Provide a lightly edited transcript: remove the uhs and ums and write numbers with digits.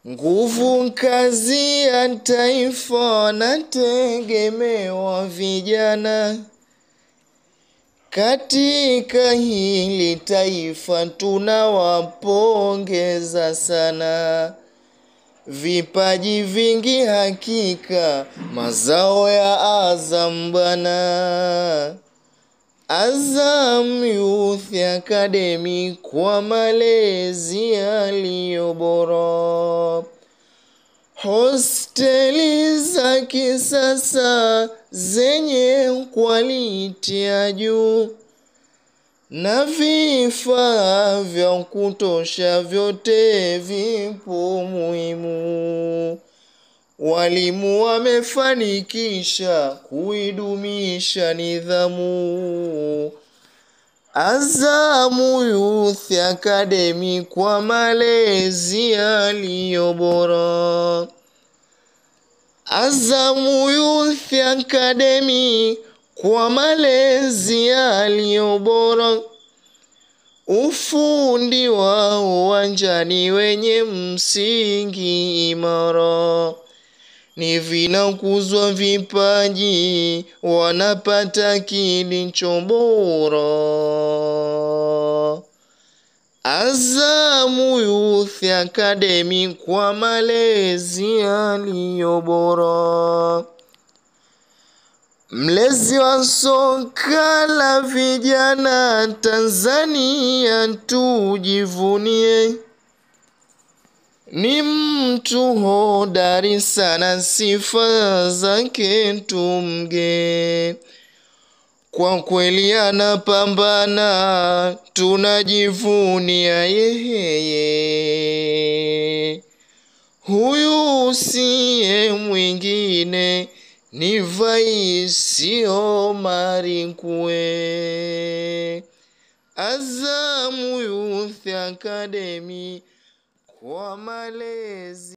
Nguvu kazi ya taifa na tegemewa vijana. Katika hili taifa tunawapongeza sana. Vipaji vingi hakika, mazao ya Azam bana. Azam Youth Academy kwa malezi yaliyo bora. Hosteli za kisasa zenye quality ya juu na vifaa vya kutosha, vyote vipo muhimu. Walimu wamefanikisha kuidumisha nidhamu. Azam Youth Academy kwa malezi yaliyo bora. Azam Youth Academy kwa malezi yaliyo bora. Ufundi wa uwanjani wenye msingi imara. Ni vinakuzwa vipaji, wanapata kilicho bora. Azam Youth Academy kwa malezi yaliyo bora. Mlezi wa soka la vijana Tanzania tujivunie. Ni mtu hodari sana, sifa zake tumge. Kwa kweli anapambana, tunajivunia yeye. Huyu siye mwingine, ni Vice Omar Nkwe. Azam Youth Academy kwa malezi